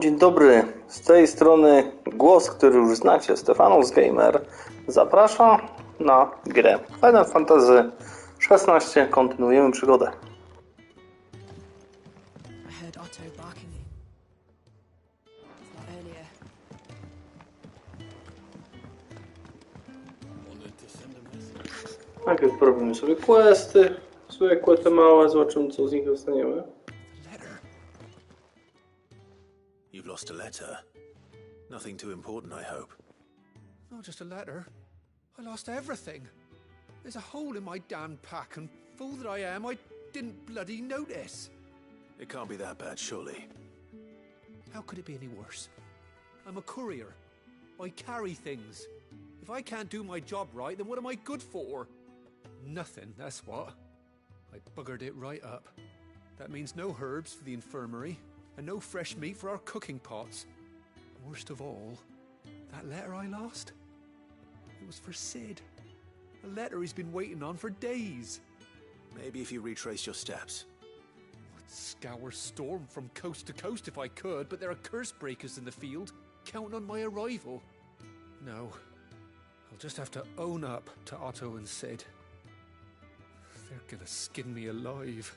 Dzień dobry, z tej strony głos, który już znacie, Stefanus Gamer, zaprasza na grę Final Fantasy XVI. Kontynuujemy przygodę. I heard Otto barking earlier. Najpierw robimy sobie questy, zwykłe te małe, zobaczymy co z nich dostaniemy. You've lost a letter. Nothing too important, I hope. Not just a letter. I lost everything. There's a hole in my damn pack, and fool that I am, I didn't bloody notice. It can't be that bad, surely. How could it be any worse? I'm a courier. I carry things. If I can't do my job right, then what am I good for? Nothing, that's what. I buggered it right up. That means no herbs for the infirmary, and no fresh meat for our cooking pots. Worst of all, that letter I lost? It was for Sid. A letter he's been waiting on for days. Maybe if you retrace your steps. I'd scour Storm from coast to coast if I could, but there are curse breakers in the field, counting on my arrival. No, I'll just have to own up to Otto and Sid. They're gonna skin me alive.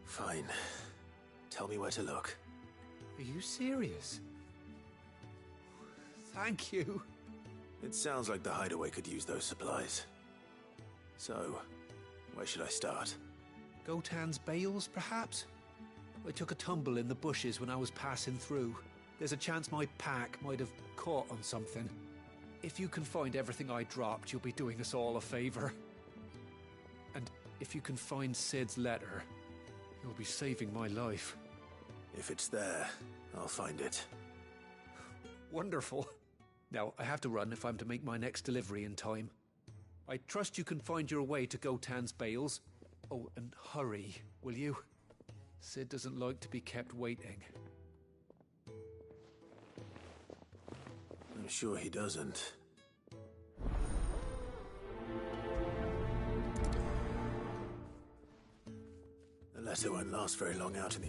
Fine. Tell me where to look. Are you serious? Thank you. It sounds like the hideaway could use those supplies. So, where should I start? Gotan's bales, perhaps? I took a tumble in the bushes when I was passing through. There's a chance my pack might have caught on something. If you can find everything I dropped, you'll be doing us all a favor. And if you can find Sid's letter, you'll be saving my life. If it's there, I'll find it. Wonderful. Now, I have to run if I'm to make my next delivery in time. I trust you can find your way to Gotan's bales. Oh, and hurry, will you? Sid doesn't like to be kept waiting. I'm sure he doesn't. The letter won't last very long out in the...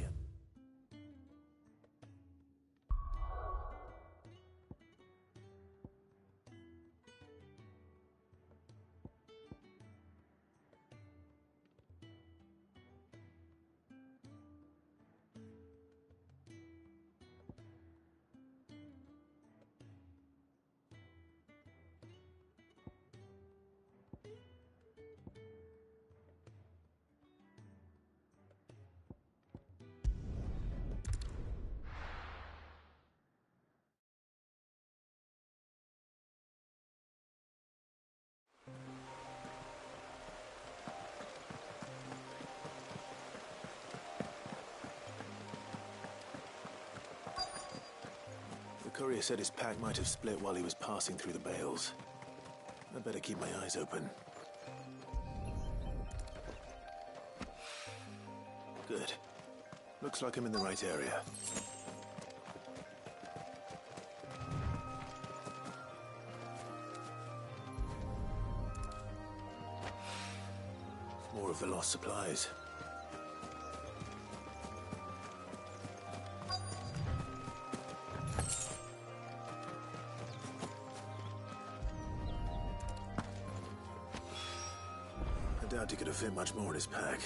The courier said his pack might have split while he was passing through the bales. I'd better keep my eyes open. Good. Looks like I'm in the right area. More of the lost supplies. I doubt he could have fit much more in his pack.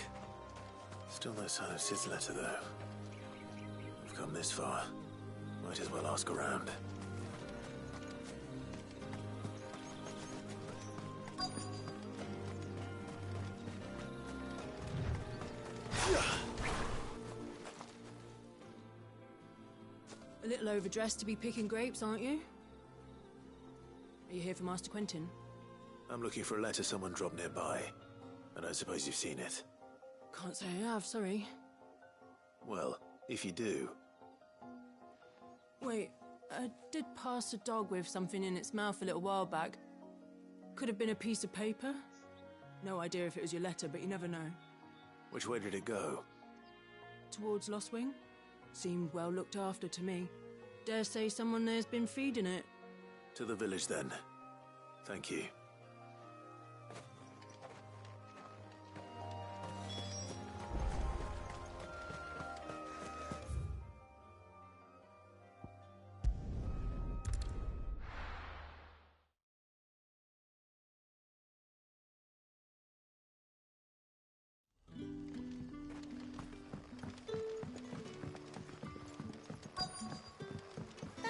Still no sign of Sid's letter, though. We've come this far. Might as well ask around. A little overdressed to be picking grapes, aren't you? Are you here for Master Quentin? I'm looking for a letter someone dropped nearby. I don't suppose you've seen it. Can't say I have, sorry. Well, if you do... Wait, I did pass a dog with something in its mouth a little while back. Could have been a piece of paper. No idea if it was your letter, but you never know. Which way did it go? Towards Lostwing? Seemed well looked after to me. Dare say someone there's been feeding it. To the village, then. Thank you.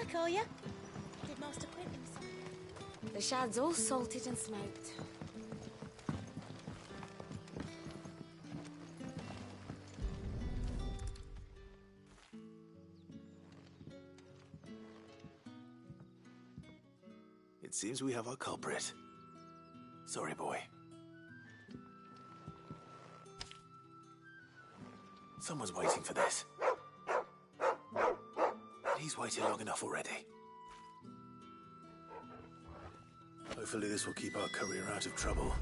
back, are you? Did Master Quentin say? The shad's all salted and smoked. It seems we have our culprit. Sorry, boy. Someone's waiting for this. He's waited long enough already. Hopefully this will keep our courier out of trouble.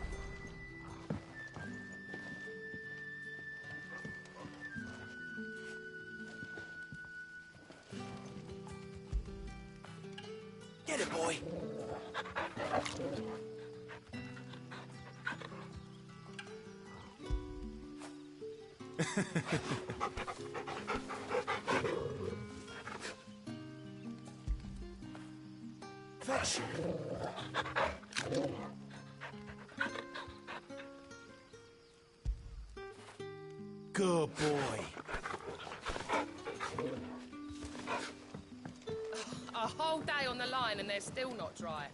Get it, boy! Fetch! Good boy. A whole day on the line and they're still not dry.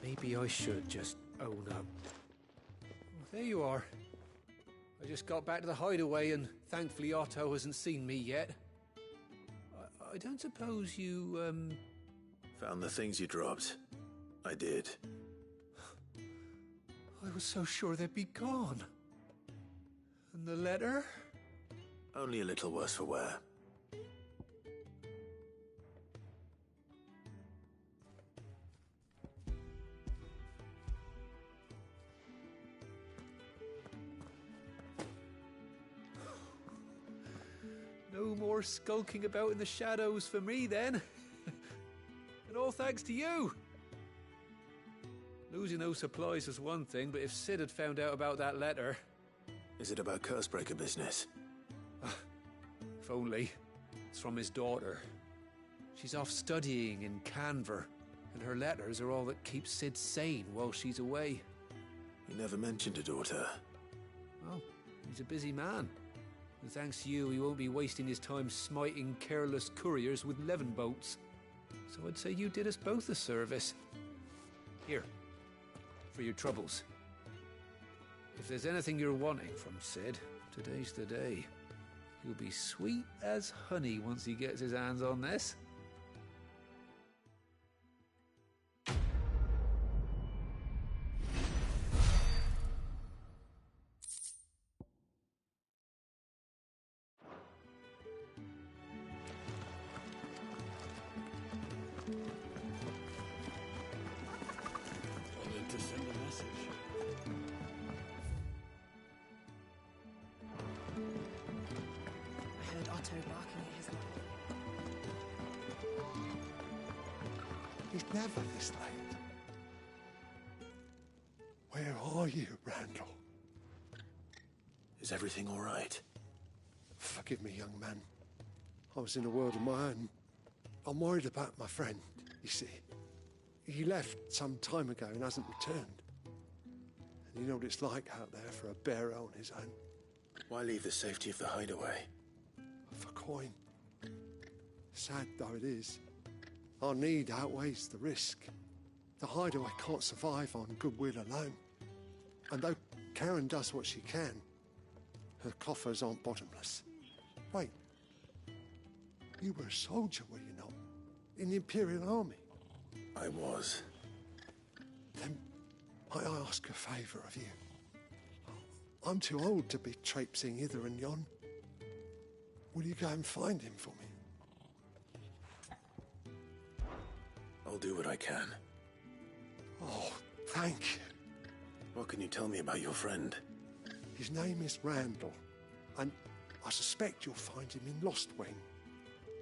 Maybe I should just own up. Well, there you are. I just got back to the hideaway and thankfully Otto hasn't seen me yet. I don't suppose you, Found the things you dropped. I did. I was so sure they'd be gone. And the letter? Only a little worse for wear. No more skulking about in the shadows for me, then. And all thanks to you. Losing those supplies was one thing, but if Sid had found out about that letter... Is it about Cursebreaker business? If only. It's from his daughter. She's off studying in Canver, and her letters are all that keeps Sid sane while she's away. He never mentioned a daughter. Well, he's a busy man. And thanks to you, he won't be wasting his time smiting careless couriers with levin boats. So I'd say you did us both a service. Here, for your troubles. If there's anything you're wanting from Sid, today's the day. He'll be sweet as honey once he gets his hands on this. Wanted to send a message. I heard Otto barking at his life. He's never this late. Where are you, Randall? Is everything all right? Forgive me, young man. I was in a world of my own. I'm worried about my friend, you see. He left some time ago and hasn't returned. And you know what it's like out there for a bearer on his own. Why leave the safety of the hideaway? For coin. Sad though it is, our need outweighs the risk. The hideaway can't survive on goodwill alone. And though Karen does what she can, her coffers aren't bottomless. Wait, you were a soldier, were you not? In the Imperial Army? I was. Then might I ask a favour of you? I'm too old to be traipsing hither and yon. Will you go and find him for me? I'll do what I can. Oh, thank you. What can you tell me about your friend? His name is Randall, and I suspect you'll find him in Lost Wing.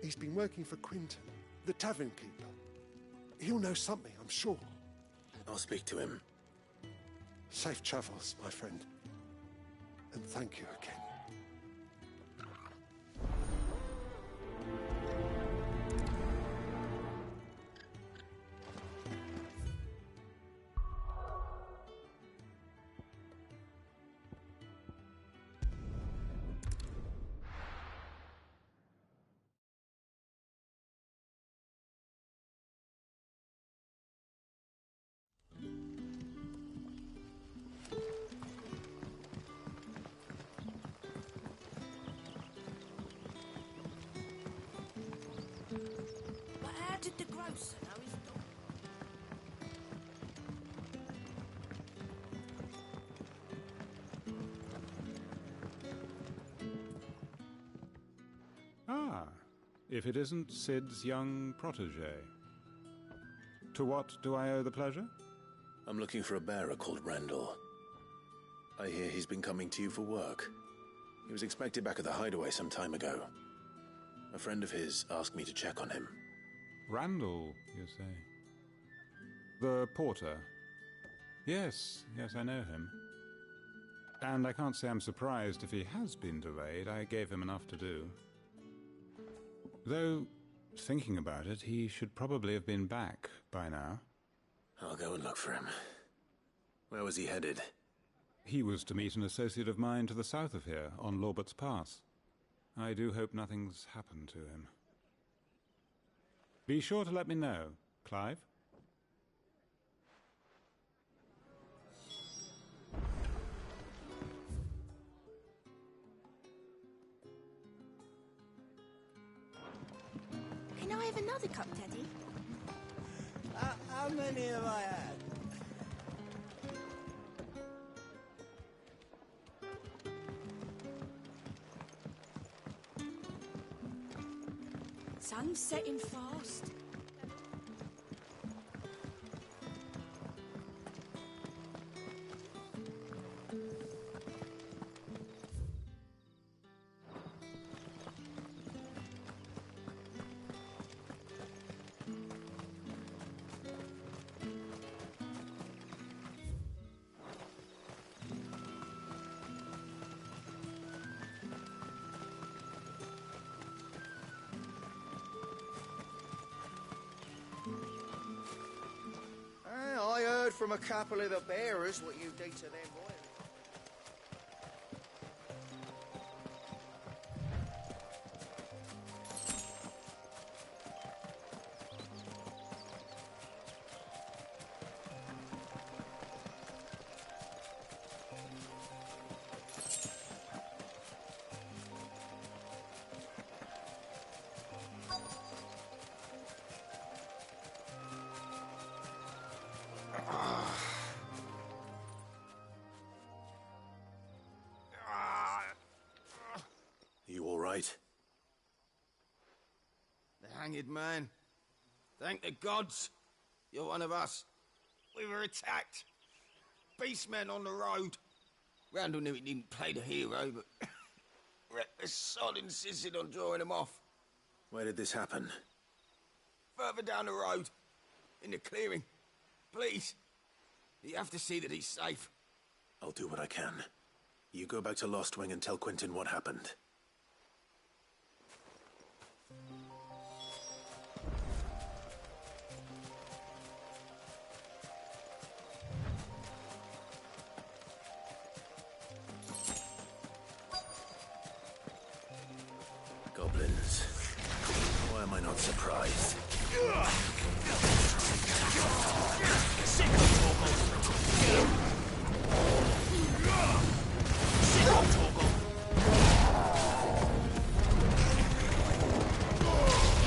He's been working for Quentin. the tavern keeper. He'll know something, I'm sure. I'll speak to him. Safe travels, my friend. And thank you again. But how did the grocer know his dog? Ah, if it isn't Sid's young protege. To what do I owe the pleasure? I'm looking for a bearer called Randall. I hear he's been coming to you for work. He was expected back at the hideaway some time ago. A friend of his asked me to check on him. Randall, you say? The porter? Yes, I know him. And I can't say I'm surprised if he has been delayed. I gave him enough to do. Though, thinking about it, he should probably have been back by now. I'll go and look for him. Where was he headed? He was to meet an associate of mine to the south of here, on Lorbert's Pass. I do hope nothing's happened to him. Be sure to let me know, Clive. Can I have another cup, Daddy? How many have I had? Sun's setting fast. I heard from a couple of the bearers what you did to them boys. You all right? The hanged man. Thank the gods. You're one of us. We were attacked. Beastmen on the road. Randall knew he didn't play the hero, but reckless sod insisted on drawing him off. Where did this happen? Further down the road. In the clearing. Please. You have to see that he's safe. I'll do what I can. You go back to Lost Wing and tell Quentin what happened. Goblins. Why am I not surprised?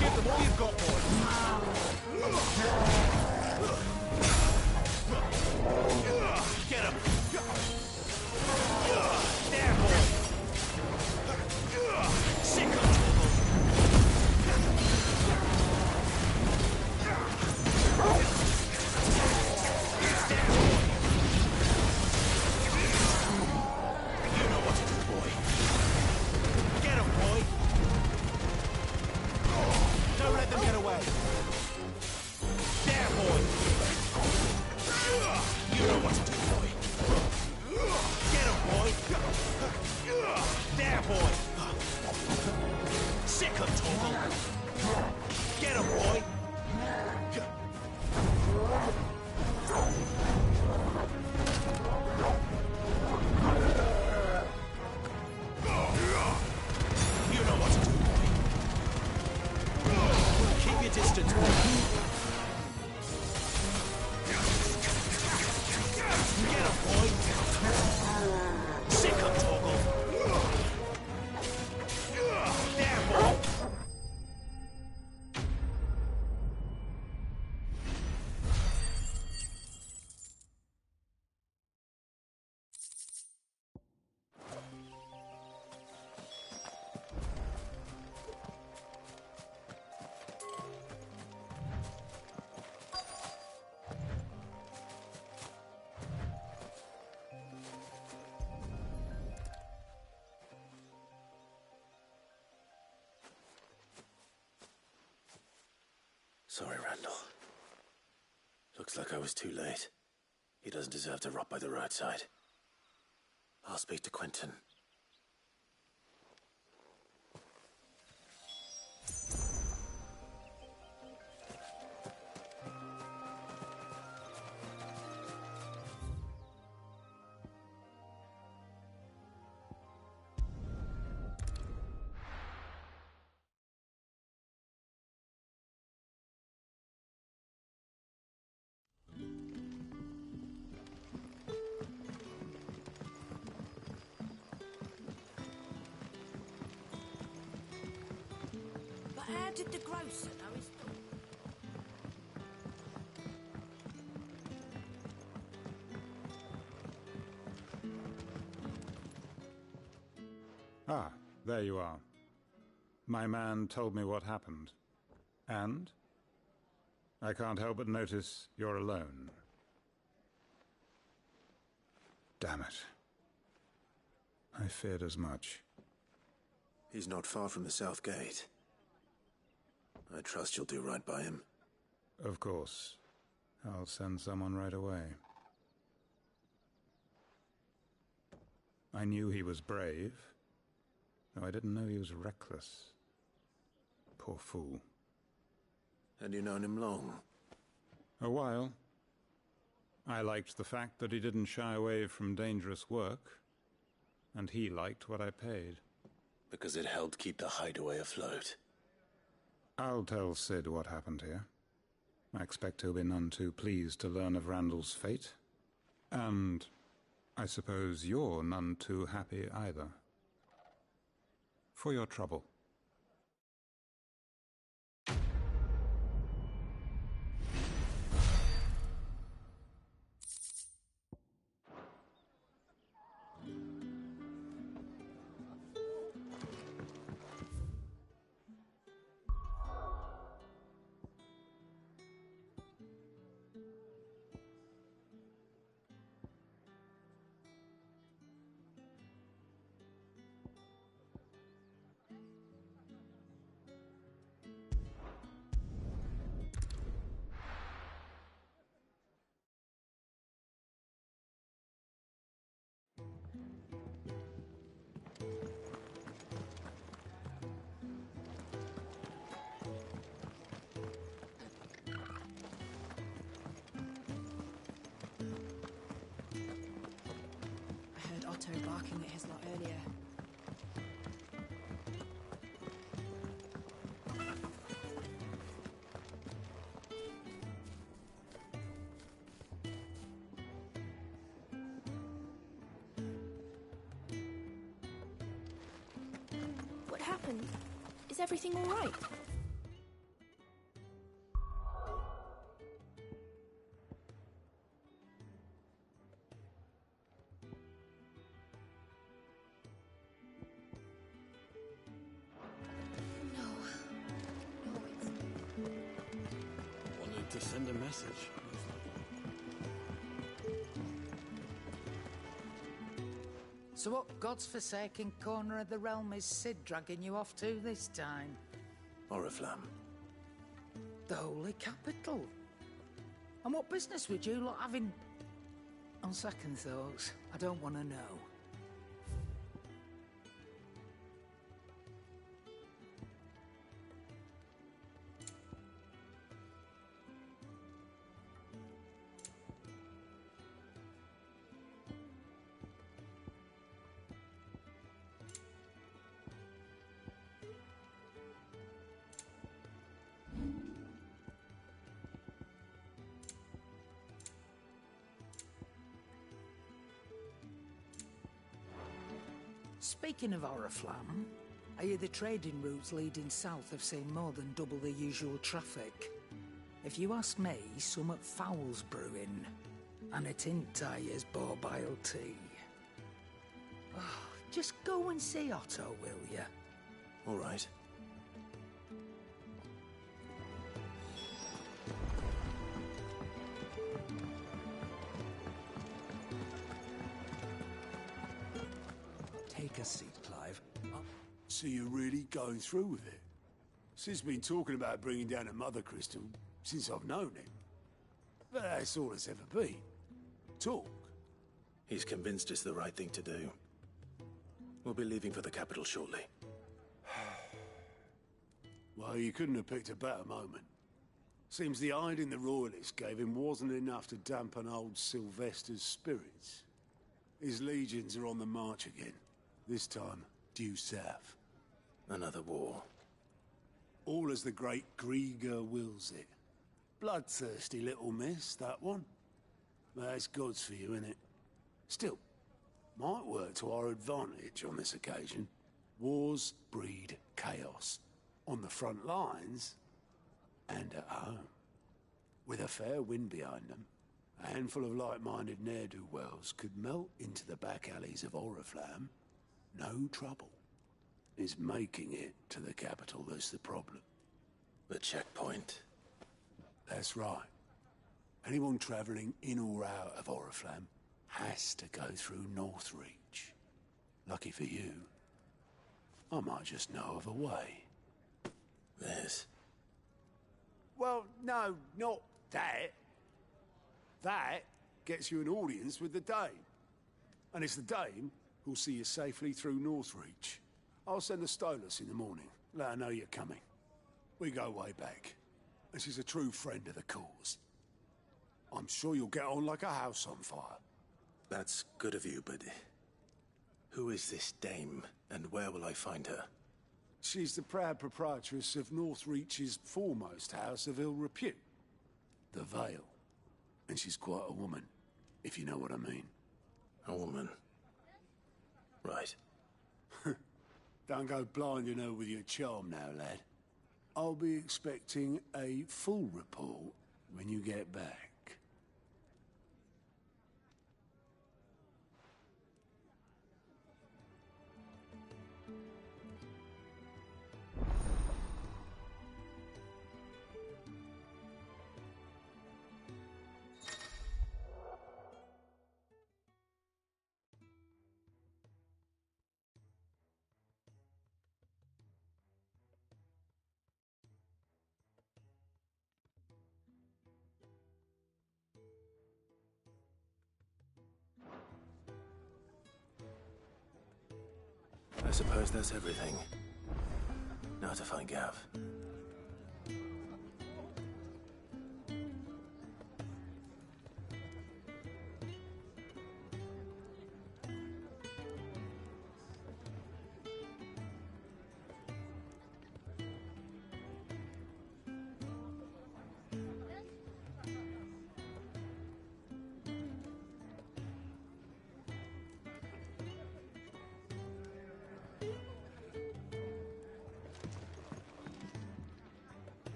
Give them all you've got, boys. Get him. There, boy. Sick of trouble. boy! Sick of Torgal! Get him, boy! You know what to do, boy. Keep your distance, boy. Get him, boy! Sick of Torgal! There, boy! Sorry, Randall. Looks like I was too late. He doesn't deserve to rot by the roadside. I'll speak to Quentin. But how did the grocer know his dog? Ah, there you are. My man told me what happened. And? I can't help but notice you're alone. Damn it. I feared as much. He's not far from the South Gate. I trust you'll do right by him. Of course. I'll send someone right away. I knew he was brave, though I didn't know he was reckless. Poor fool. Had you known him long? A while. I liked the fact that he didn't shy away from dangerous work, and he liked what I paid. Because it helped keep the hideaway afloat. I'll tell Sid what happened here. I expect he'll be none too pleased to learn of Randall's fate. And I suppose you're none too happy either. For your trouble. Otto barking at his lot earlier. What happened? Is everything all right? To send a message. So what God's forsaken corner of the realm is Sid dragging you off to this time? Oriflamme. The Holy Capital. And what business would you lot have in... On second thoughts, I don't want to know. Speaking of Oriflamme, I hear the trading routes leading south have seen more than double the usual traffic. If you ask me, somewhat foul's brewing. And it ain't as borbile tea. Oh, just go and see Otto, will ya? All right. Take a seat, Clive. So you're really going through with it? Sid's been talking about bringing down a Mother Crystal since I've known him. But that's all it's ever been. Talk. He's convinced it's the right thing to do. We'll be leaving for the capital shortly. Well, you couldn't have picked a better moment. Seems the hiding the Royalists gave him wasn't enough to dampen old Sylvester's spirits. His legions are on the march again. This time, due south. Another war. All as the great Grieger wills it. Bloodthirsty little miss, that one. That's God's for you, innit? Still, might work to our advantage on this occasion. Wars breed chaos. On the front lines, and at home. With a fair wind behind them, a handful of like-minded ne'er-do-wells could melt into the back alleys of Oriflamme. No trouble. It's making it to the capital that's the problem. The checkpoint. That's right. Anyone travelling in or out of Oriflamme has to go through Northreach. Lucky for you, I might just know of a way. This? Well, no, not that. That gets you an audience with the Dame. And it's the Dame who'll see you safely through Northreach. I'll send the Stolas in the morning. Let her know you're coming. We go way back. And she's a true friend of the cause. I'm sure you'll get on like a house on fire. That's good of you, but who is this Dame, and where will I find her? She's the proud proprietress of Northreach's foremost house of ill repute, the Vale. And she's quite a woman, if you know what I mean. A woman? Right. Don't go blinding her with your charm now, lad. I'll be expecting a full report when you get back. I suppose that's everything. Now to find Gav.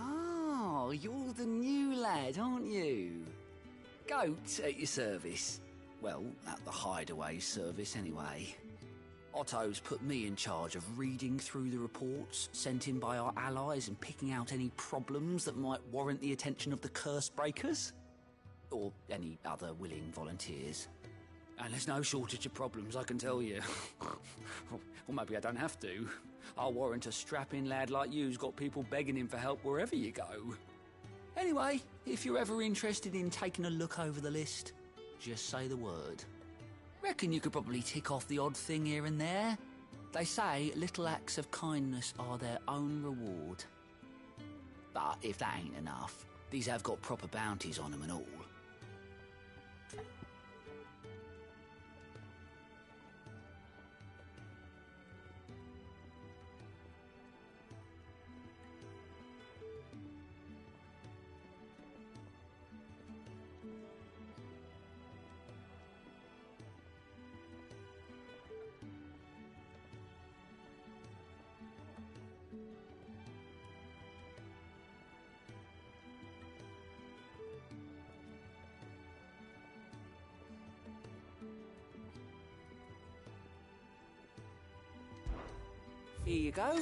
Oh, you're the new lad, aren't you? Goat at your service. Well, at the Hideaway service, anyway. Otto's put me in charge of reading through the reports sent in by our allies and picking out any problems that might warrant the attention of the Curse Breakers. Or any other willing volunteers. And there's no shortage of problems, I can tell you. Or maybe I don't have to. I'll warrant a strapping lad like you's got people begging him for help wherever you go. Anyway, if you're ever interested in taking a look over the list, just say the word. Reckon you could probably tick off the odd thing here and there. They say little acts of kindness are their own reward. But if that ain't enough, these have got proper bounties on them and all. Here you go.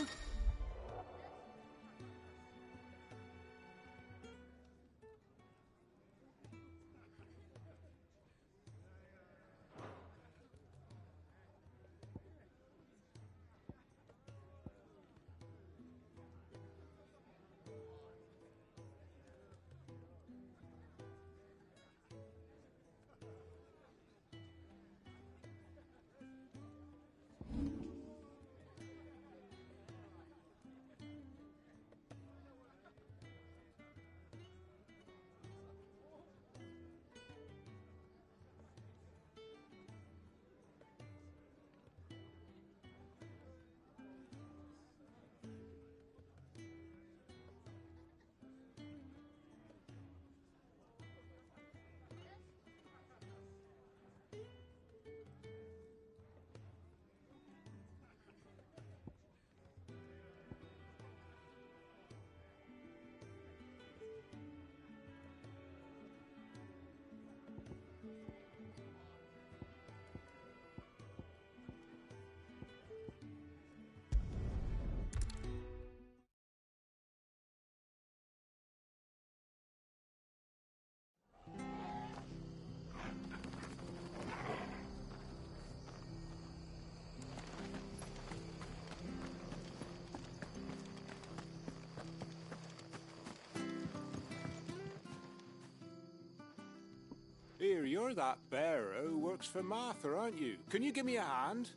Here, you're that bearer who works for Martha, aren't you? Can you give me a hand?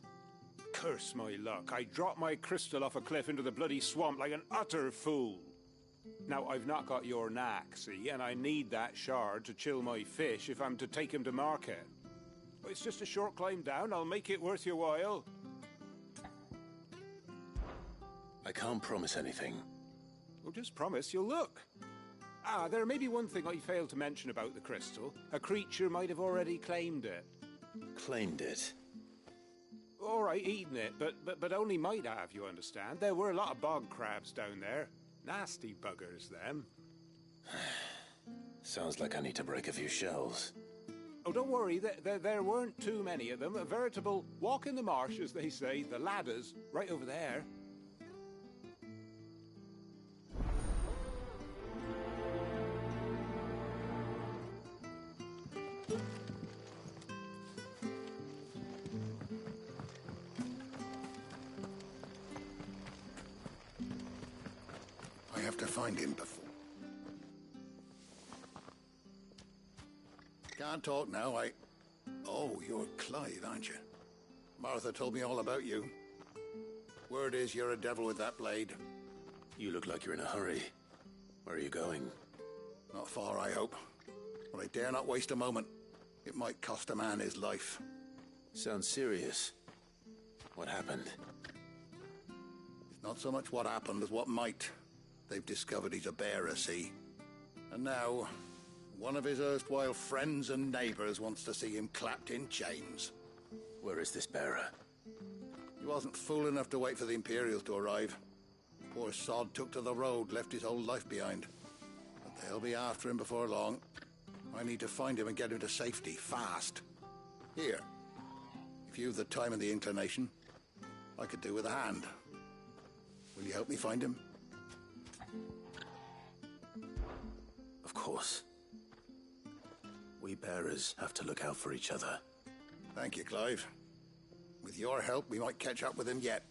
Curse my luck. I dropped my crystal off a cliff into the bloody swamp like an utter fool. Now, I've not got your knack, see, and I need that shard to chill my fish if I'm to take him to market. It's just a short climb down. I'll make it worth your while. I can't promise anything. Well, just promise you'll look. Ah, there may be one thing I failed to mention about the crystal. A creature might have already claimed it. Claimed it? All right, eaten it, but only might have, you understand. There were a lot of bog crabs down there. Nasty buggers, them. Sounds like I need to break a few shells. Oh, don't worry, there weren't too many of them. A veritable walk in the marsh, as they say, the ladders, right over there. I have to find him before. Can't talk now, Oh, you're Clive, aren't you? Martha told me all about you. Word is you're a devil with that blade. You look like you're in a hurry. Where are you going? Not far, I hope. But I dare not waste a moment. It might cost a man his life. Sounds serious. What happened? It's not so much what happened as what might. They've discovered he's a bearer, see? And now, one of his erstwhile friends and neighbours wants to see him clapped in chains. Where is this bearer? He wasn't fool enough to wait for the Imperials to arrive. Poor sod took to the road, left his whole life behind. But they'll be after him before long. I need to find him and get him to safety, fast. Here, if you've the time and the inclination, I could do with a hand. Will you help me find him? Of course. We bearers have to look out for each other. Thank you, Clive. With your help, we might catch up with him yet.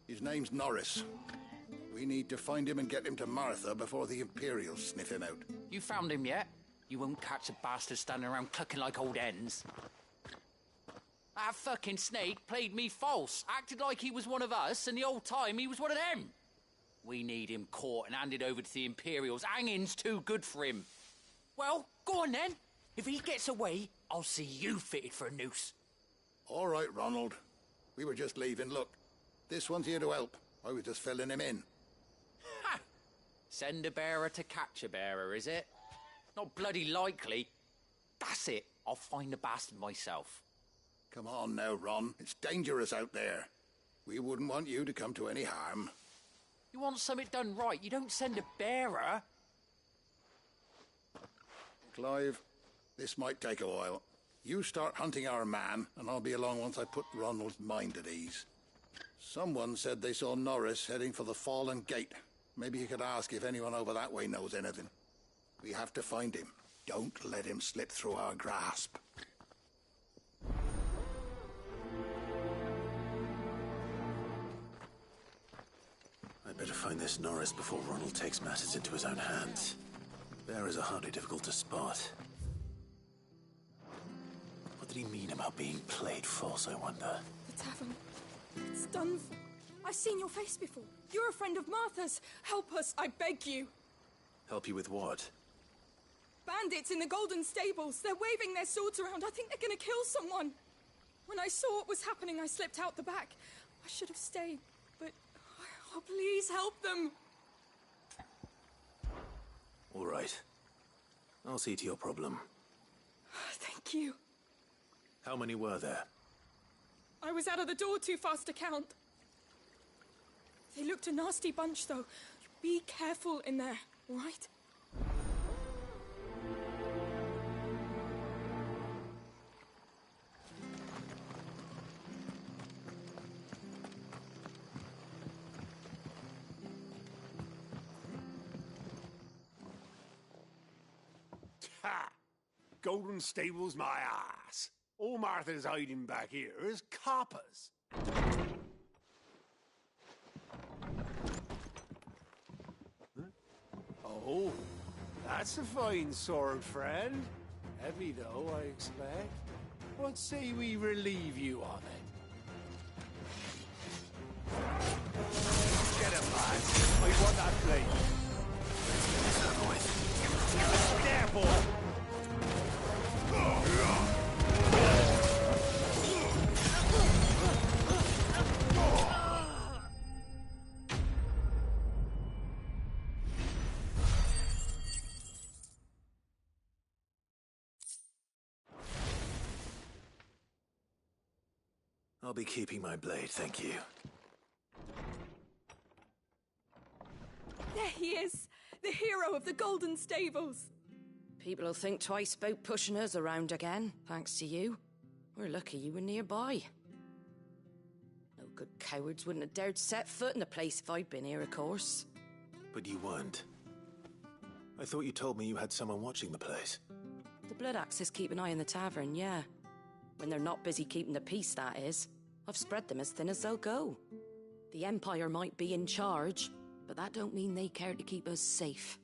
His name's Norris. We need to find him and get him to Martha before the Imperials sniff him out. You found him yet? You won't catch a bastard standing around clucking like old hens. That fucking snake played me false, acted like he was one of us, and the whole time he was one of them. We need him caught and handed over to the Imperials. Hanging's too good for him. Well, go on then. If he gets away, I'll see you fitted for a noose. All right, Ronald. We were just leaving. Look, this one's here to help. I was just filling him in. Ha! Send a bearer to catch a bearer, is it? Not bloody likely. That's it. I'll find the bastard myself. Come on now, Ron. It's dangerous out there. We wouldn't want you to come to any harm. You want something done right, you don't send a bearer. Clive, this might take a while. You start hunting our man, and I'll be along once I put Ronald's mind at ease. Someone said they saw Norris heading for the Fallen Gate. Maybe you could ask if anyone over that way knows anything. We have to find him. Don't let him slip through our grasp. I'd better find this Norris before Ronald takes matters into his own hands. Bearers are hardly difficult to spot. What did he mean about being played false, I wonder? The tavern. It's done for. I've seen your face before. You're a friend of Martha's. Help us, I beg you. Help you with what? Bandits in the Golden Stables. They're waving their swords around. I think they're gonna kill someone. When I saw what was happening, I slipped out the back. I should have stayed, but... Oh, please help them. All right. I'll see to your problem. Thank you. How many were there? I was out of the door too fast to count. They looked a nasty bunch, though. Be careful in there, all right? Ha! Golden Stables my ass. All Martha's hiding back here is coppers. Huh? Oh, that's a fine sword, friend. Heavy, though, I expect. What say we relieve you of it? Get him, lads. I want that blade. Let's get this over with. There, boy. I'll be keeping my blade, thank you. There he is, the hero of the Golden Stables. People will think twice about pushing us around again, thanks to you. We're lucky you were nearby. No good cowards wouldn't have dared set foot in the place if I'd been here, of course. But you weren't. I thought you told me you had someone watching the place. The Blood Axes keep an eye on the tavern, yeah. When they're not busy keeping the peace, that is. I've spread them as thin as they'll go. The Empire might be in charge, but that don't mean they care to keep us safe.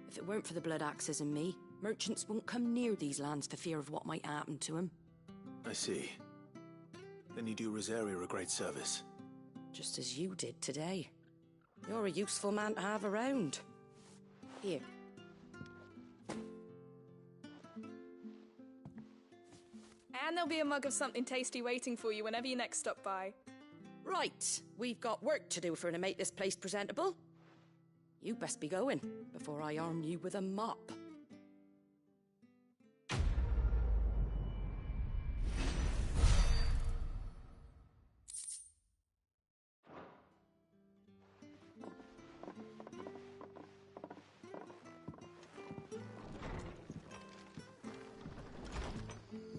If it weren't for the Blood Axes and me, merchants won't come near these lands for fear of what might happen to them. I see. Then you do Rosaria a great service. Just as you did today. You're a useful man to have around. Here. And there'll be a mug of something tasty waiting for you whenever you next stop by. Right, we've got work to do for to make this place presentable. You best be going, before I arm you with a mop.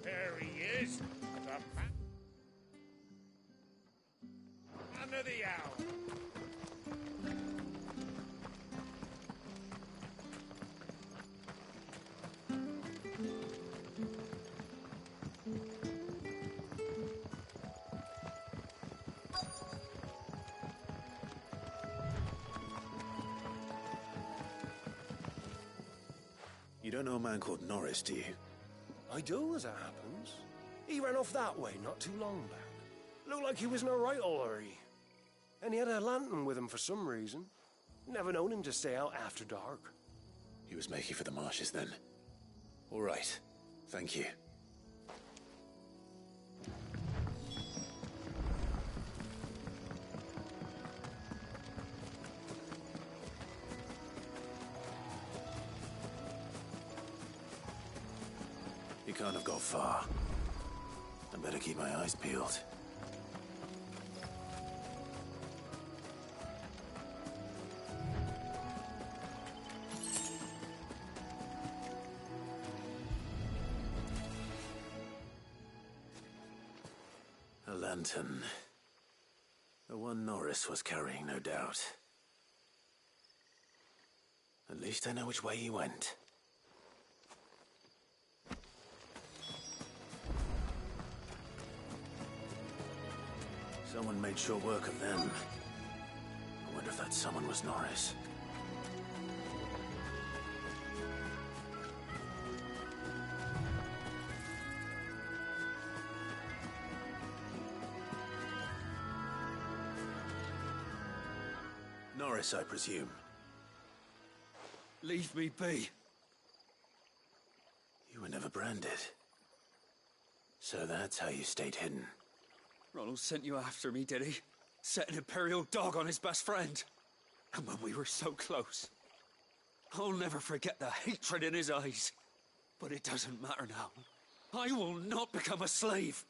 There he is, the man of the hour. You don't know a man called Norris, do you? I do, as it happens. He ran off that way not too long back. Looked like he was in a right hurry. And he had a lantern with him for some reason. Never known him to stay out after dark. He was making for the marshes then. All right. Thank you. He can't have got far. I better keep my eyes peeled. A lantern. The one Norris was carrying, no doubt. At least I know which way he went. Someone made short work of them. I wonder if that someone was Norris. Norris, I presume. Leave me be. You were never branded. So that's how you stayed hidden. Ronald sent you after me, did he? Set an Imperial dog on his best friend. And when we were so close. I'll never forget the hatred in his eyes. But it doesn't matter now. I will not become a slave.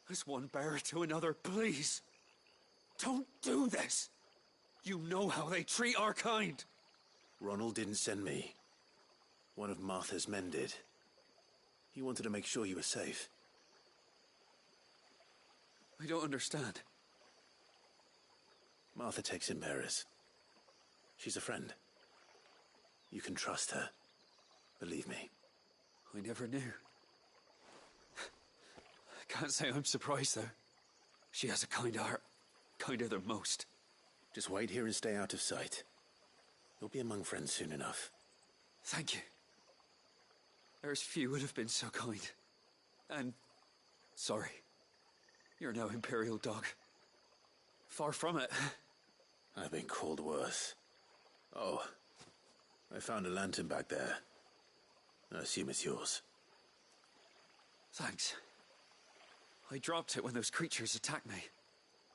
As one bearer to another, please. Don't do this. You know how they treat our kind. Ronald didn't send me. One of Martha's men did. He wanted to make sure you were safe. I don't understand. Martha takes in bearers. She's a friend. You can trust her. Believe me. I never knew. I can't say I'm surprised, though. She has a kind heart. Kinder than most. Just wait here and stay out of sight. You'll be among friends soon enough. Thank you. There's few would have been so kind. And sorry. You're no Imperial dog. Far from it. I've been called worse. Oh, I found a lantern back there. I assume it's yours. Thanks. I dropped it when those creatures attacked me.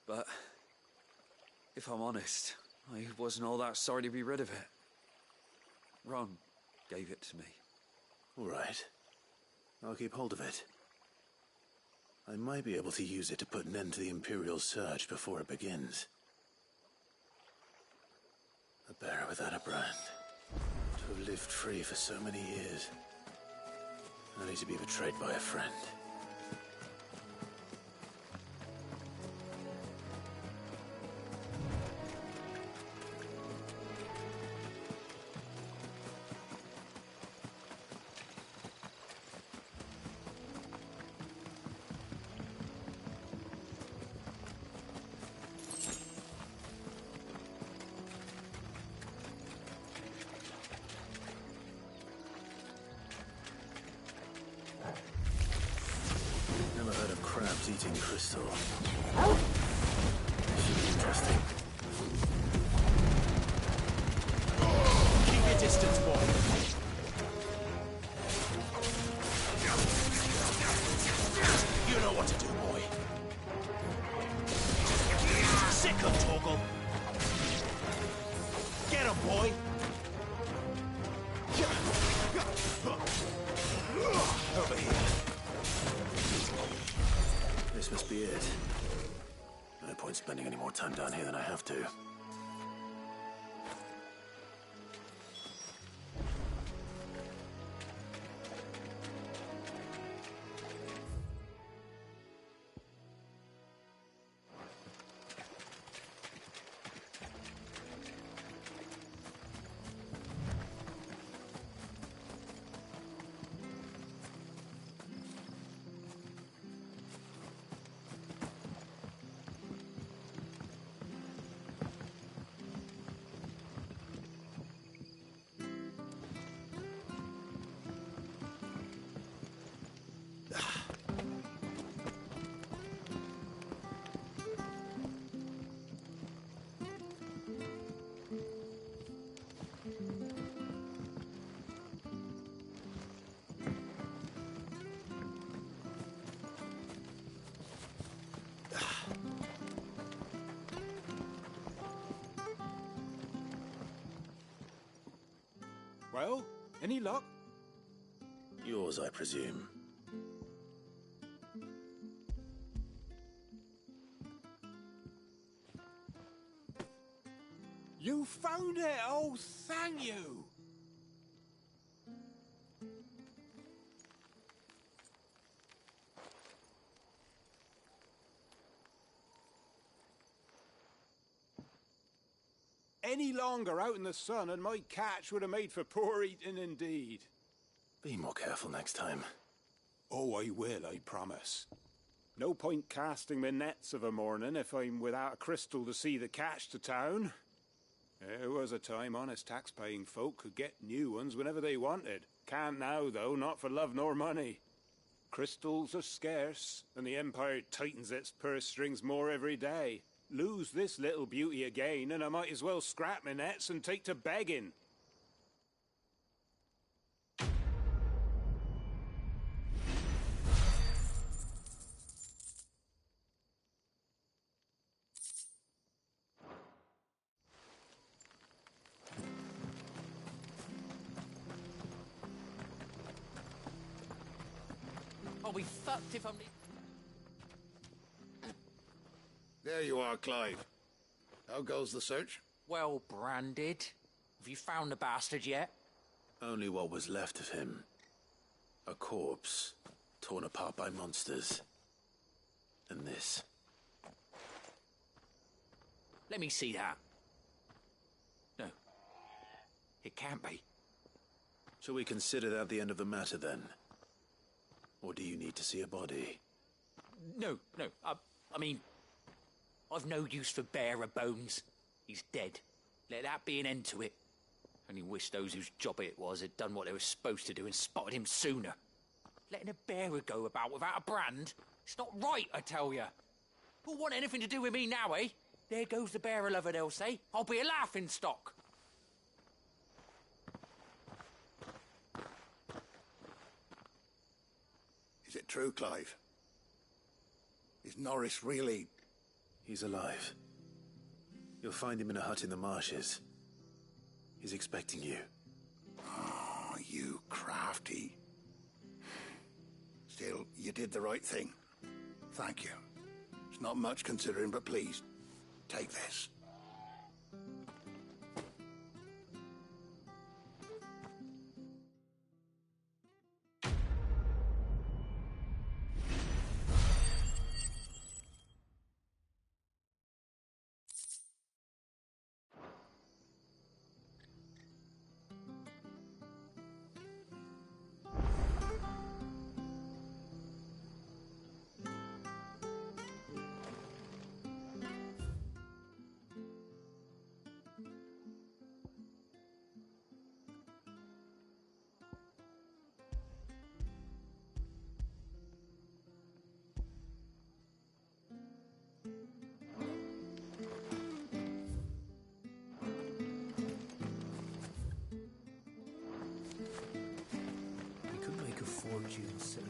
But if I'm honest, I wasn't all that sorry to be rid of it. Ron gave it to me. All right. I'll keep hold of it. I might be able to use it to put an end to the Imperial Surge before it begins. A bearer without a brand. To have lived free for so many years. Only to be betrayed by a friend. Eating crystal. Should be interesting. Keep your distance, boy. You know what to do, boy. Sick of Torgal. Get him, boy. Over here. This must be it. No point spending any more time down here than I have to. Well, any luck? Yours, I presume. You found it! Oh, thank you! any longer out in the sun and my catch would have made for poor eating indeed. Be more careful next time. Oh, I will, I promise. No point casting my nets of a morning if I'm without a crystal to see the catch to town. There was a time honest tax-paying folk could get new ones whenever they wanted. Can't now, though, not for love nor money. Crystals are scarce, and the Empire tightens its purse strings more every day. Lose this little beauty again, and I might as well scrap my nets and take to begging. I'll be fucked if I'm... There you are, Clive. How goes the search? Well branded. Have you found the bastard yet? Only what was left of him. A corpse, torn apart by monsters. And this. Let me see that. No. It can't be. Shall we consider that the end of the matter, then? Or do you need to see a body? No. I mean... I've no use for bearer bones. He's dead. Let that be an end to it. Only wish those whose job it was had done what they were supposed to do and spotted him sooner. Letting a bearer go about without a brand? It's not right, I tell you. Who'll want anything to do with me now, eh? There goes the bearer lover, they'll say. I'll be a laughing stock. Is it true, Clive? Is Norris really... He's alive. You'll find him in a hut in the marshes. He's expecting you. Oh, you crafty. Still, you did the right thing. Thank you. It's not much considering, but please, take this.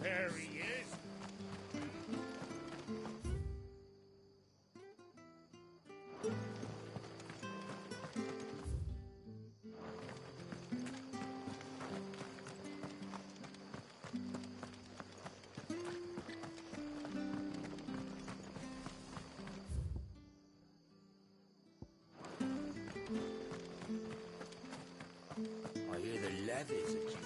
There he is. I hear the levies at you.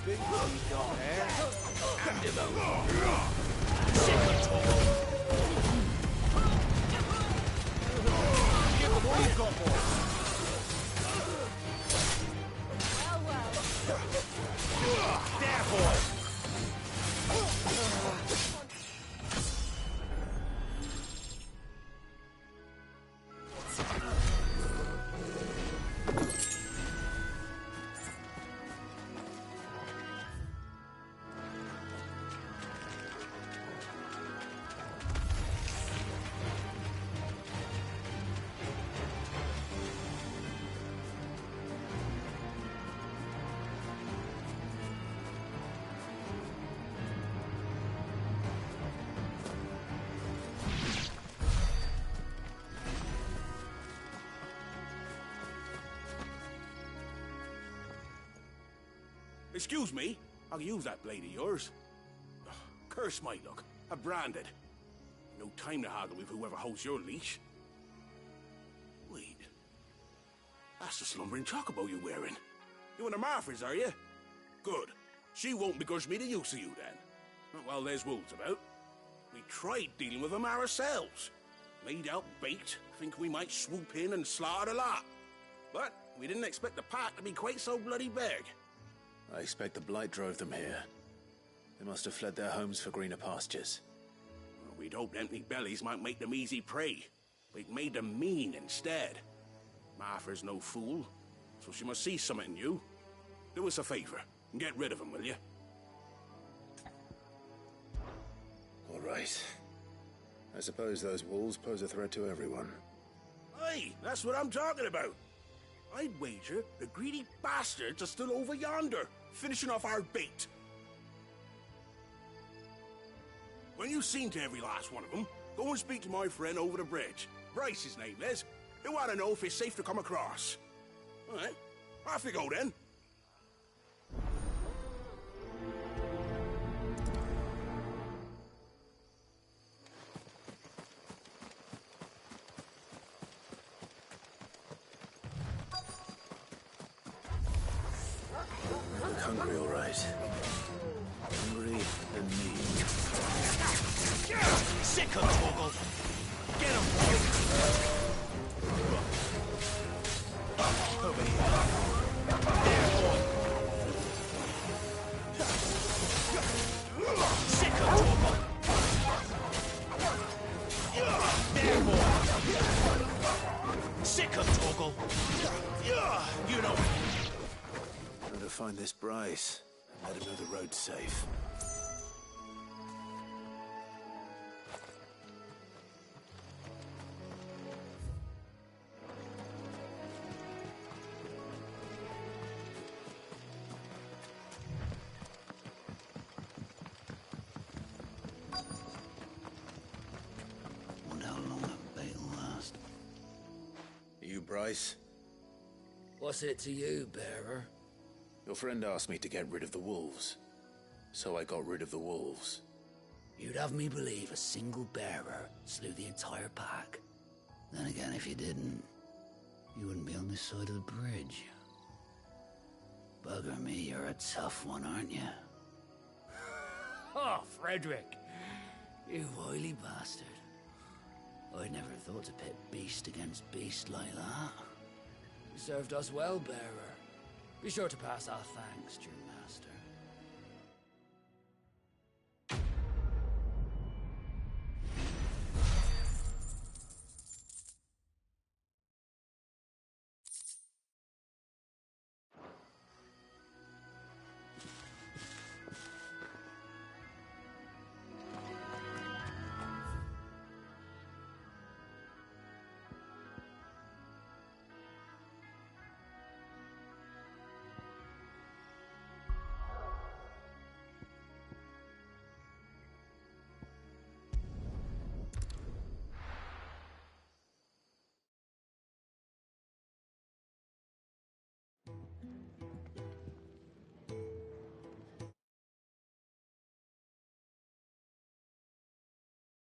big one you got there. Hand him over. Give him all you've got, boy. There, boy. Excuse me, I'll use that blade of yours. Ugh, curse my luck. I'm branded. No time to haggle with whoever holds your leash. Wait. That's the slumbering chocobo you're wearing. You and the Marfors, are you? Good. She won't begrudge me the use of you, then. Not while there's wolves about. We tried dealing with them ourselves. Made out baked, think we might swoop in and slaughter the lot. But we didn't expect the pack to be quite so bloody big. I expect the blight drove them here. They must have fled their homes for greener pastures. Well, we'd hoped empty bellies might make them easy prey. But it made them mean instead. Martha's no fool, so she must see something in you. Do us a favor and get rid of them, will you? All right. I suppose those wolves pose a threat to everyone. Aye, that's what I'm talking about. I'd wager the greedy bastards are still over yonder, finishing off our bait. When you've seen to every last one of them, go and speak to my friend over the bridge. Bryce, his name is. He'll want to know if it's safe to come across. All right, off you go then. Hungry, all right. Hungry and me. Sick of Torgal! Get him, boy! Over here. There, boy! Sick of Torgal! There, boy! Sick of Torgal! You know... Gotta find this Bryce and let him know the road's safe. Wonder how long that bait'll last. You, Bryce? What's it to you, bearer? Your friend asked me to get rid of the wolves, so I got rid of the wolves. You'd have me believe a single bearer slew the entire pack. Then again, if you didn't, you wouldn't be on this side of the bridge. Bugger me, you're a tough one, aren't you? Oh, Frederick! You wily bastard. I'd never thought to pit beast against beast like that. You served us well, bearer. Be sure to pass our thanks during